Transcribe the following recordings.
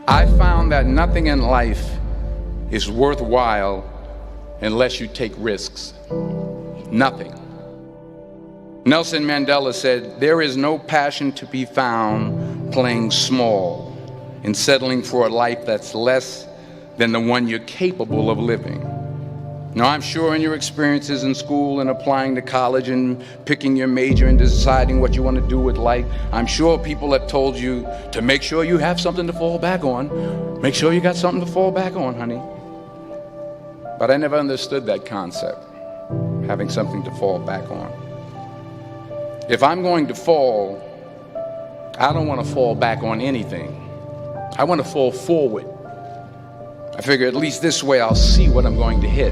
I found that nothing in life is worthwhile unless you take risks. Nothing. Nelson Mandela said, "There is no passion to be found playing small and settling for a life that's less than the one you're capable of living." Now, I'm sure in your experiences in school and applying to college and picking your major and deciding what you want to do with life, I'm sure people have told you to make sure you have something to fall back on. Make sure you got something to fall back on, honey. But I never understood that concept, having something to fall back on. If I'm going to fall, I don't want to fall back on anything. I want to fall forward. I figure at least this way I'll see what I'm going to hit.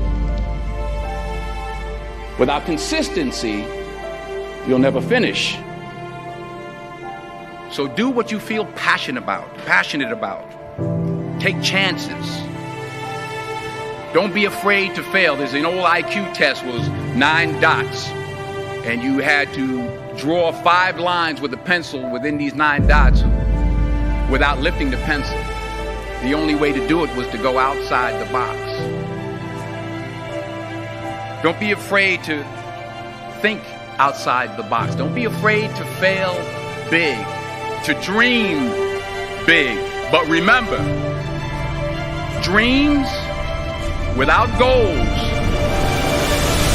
Without consistency, you'll never finish. So do what you feel passionate about. Take chances. Don't be afraid to fail. There's an old IQ test, was 9 dots, and you had to draw 5 lines with a pencil within these 9 dots without lifting the pencil. The only way to do it was to go outside the box. Don't be afraid to think outside the box. Don't be afraid to fail big, to dream big. But remember, dreams without goals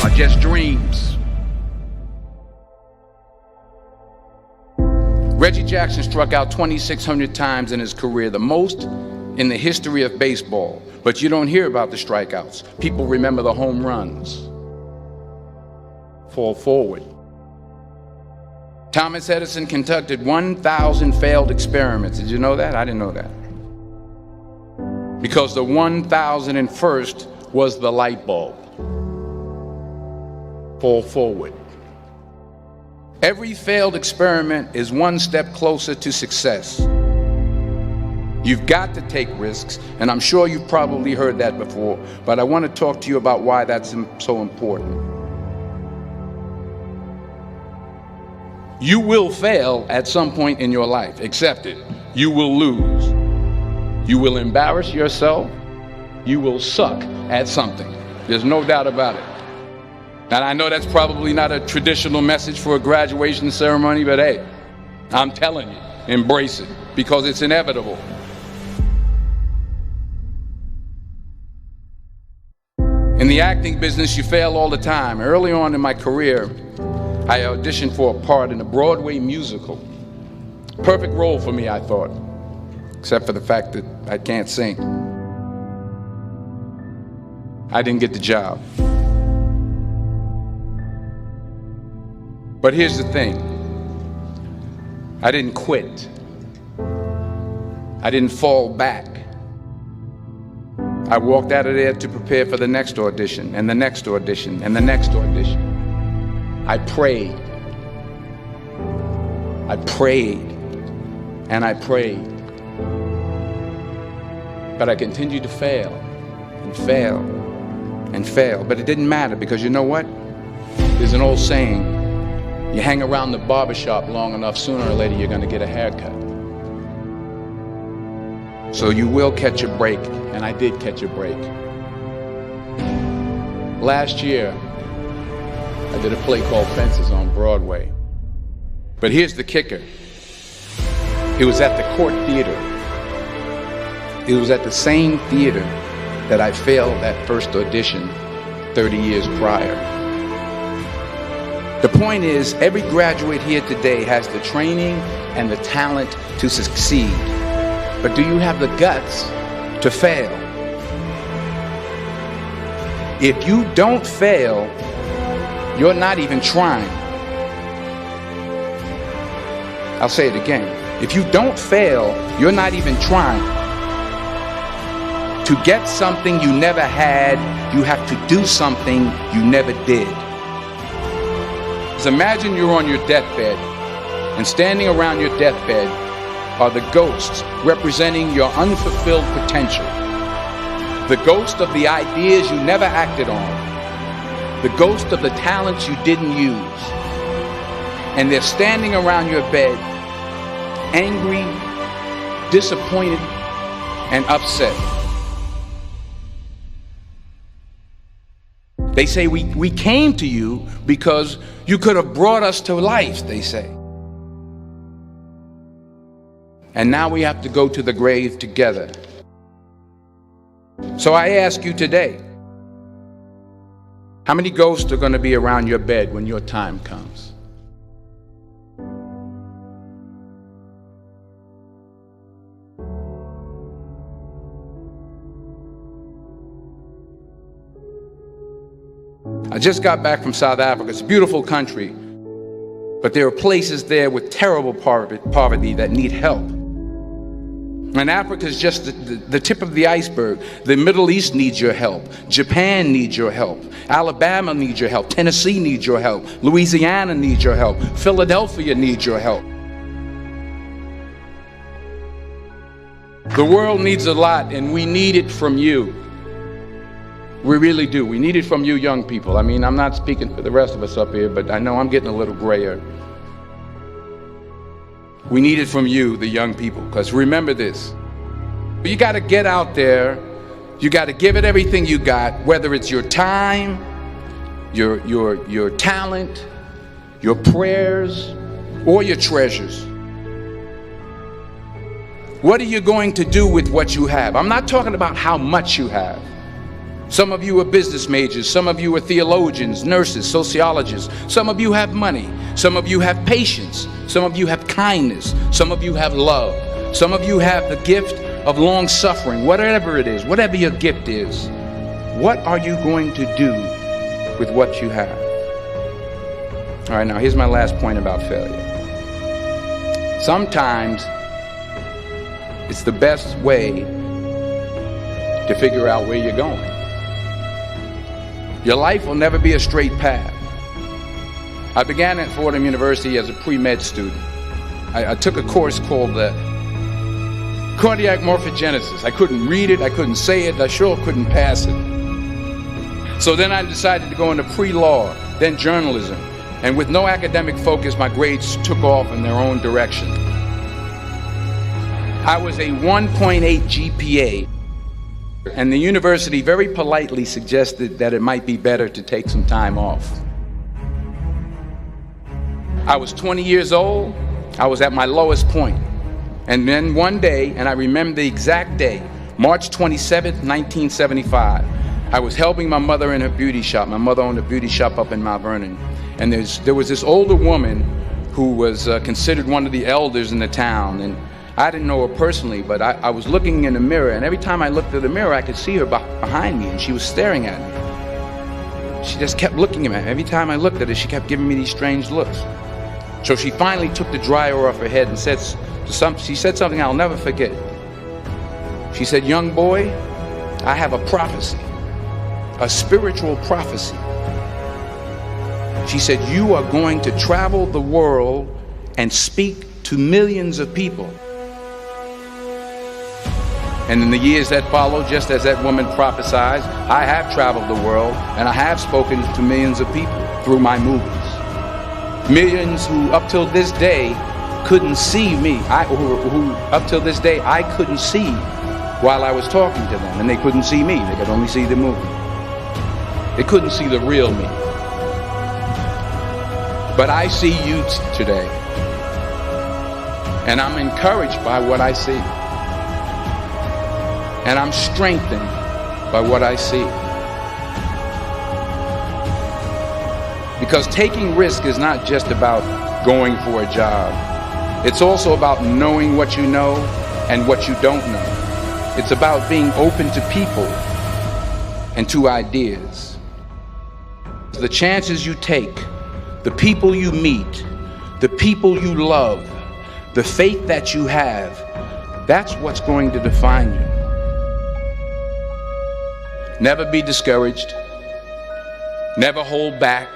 are just dreams. Reggie Jackson struck out 2,600 times in his career, the most in the history of baseball. But you don't hear about the strikeouts. People remember the home runs. Fall forward. Thomas Edison conducted 1,000 failed experiments. Did you know that? I didn't know that. Because the 1,001st was the light bulb. Fall forward. Every failed experiment is one step closer to success. You've got to take risks, and I'm sure you've probably heard that before, but I want to talk to you about why that's so important. You will fail at some point in your life. Accept it. You will lose. You will embarrass yourself. You will suck at something. There's no doubt about it. And I know that's probably not a traditional message for a graduation ceremony, but hey, I'm telling you, embrace it, because it's inevitable. In the acting business, you fail all the time. Early on in my career, I auditioned for a part in a Broadway musical. Perfect role for me, I thought, except for the fact that I can't sing. I didn't get the job. But here's the thing. I didn't quit. I didn't fall back. I walked out of there to prepare for the next audition, and the next audition, and the next audition. I prayed. I prayed. And I prayed. But I continued to fail and fail and fail. But it didn't matter, because you know what? There's an old saying, you hang around the barbershop long enough, sooner or later you're going to get a haircut. So you will catch a break, and I did catch a break. Last year, I did a play called Fences on Broadway. But here's the kicker. It was at the Court Theater. It was at the same theater that I failed that first audition 30 years prior. The point is, every graduate here today has the training and the talent to succeed. But do you have the guts to fail? If you don't fail, you're not even trying. I'll say it again. If you don't fail, you're not even trying. To get something you never had, you have to do something you never did. Just imagine you're on your deathbed, and standing around your deathbed are the ghosts representing your unfulfilled potential. The ghost of the ideas you never acted on. The ghost of the talents you didn't use. And they're standing around your bed, angry, disappointed, and upset. They say we came to you because you could have brought us to life, they say. And now we have to go to the grave together. So I ask you today, how many ghosts are going to be around your bed when your time comes? I just got back from South Africa. It's a beautiful country, but there are places there with terrible poverty that need help. And Africa is just the tip of the iceberg. The Middle East needs your help. Japan needs your help. Alabama needs your help. Tennessee needs your help. Louisiana needs your help. Philadelphia needs your help. The world needs a lot, and we need it from you. We really do. We need it from you young people. I mean, I'm not speaking for the rest of us up here, but I know I'm getting a little grayer. We need it from you, the young people, because remember this. You got to get out there. You got to give it everything you got, whether it's your time, your talent, your prayers, or your treasures. What are you going to do with what you have? I'm not talking about how much you have. Some of you are business majors. Some of you are theologians, nurses, sociologists. Some of you have money. Some of you have patience. Some of you have kindness. Some of you have love. Some of you have the gift of long suffering. Whatever it is, whatever your gift is, what are you going to do with what you have? All right, now here's my last point about failure. Sometimes it's the best way to figure out where you're going. Your life will never be a straight path. I began at Fordham University as a pre-med student. I took a course called cardiac morphogenesis. I couldn't read it, I couldn't say it, I sure couldn't pass it. So then I decided to go into pre-law, then journalism. And with no academic focus, my grades took off in their own direction. I was a 1.8 GPA. And the university very politely suggested that it might be better to take some time off. I was 20 years old. I was at my lowest point. And then one day, and I remember the exact day, March 27th, 1975, I was helping my mother in her beauty shop. My mother owned a beauty shop up in Mount Vernon. And there was this older woman who was considered one of the elders in the town. And I didn't know her personally, but I was looking in the mirror, and every time I looked at the mirror, I could see her behind me, and she was staring at me. She just kept looking at me. Every time I looked at her, she kept giving me these strange looks. So she finally took the dryer off her head and she said something I'll never forget. She said, "Young boy, I have a prophecy, a spiritual prophecy." She said, "You are going to travel the world and speak to millions of people." And in the years that followed, just as that woman prophesied, I have traveled the world and I have spoken to millions of people through my movies. Millions who up till this day couldn't see me, who up till this day I couldn't see while I was talking to them, and they couldn't see me, they could only see the movie. They couldn't see the real me. But I see you today, and I'm encouraged by what I see. And I'm strengthened by what I see. Because taking risk is not just about going for a job. It's also about knowing what you know and what you don't know. It's about being open to people and to ideas. The chances you take, the people you meet, the people you love, the faith that you have, that's what's going to define you. Never be discouraged. Never hold back.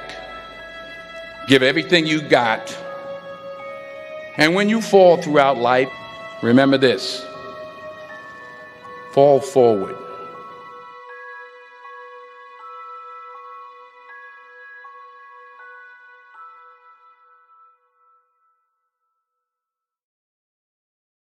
Give everything you got. And when you fall throughout life, remember this: fall forward.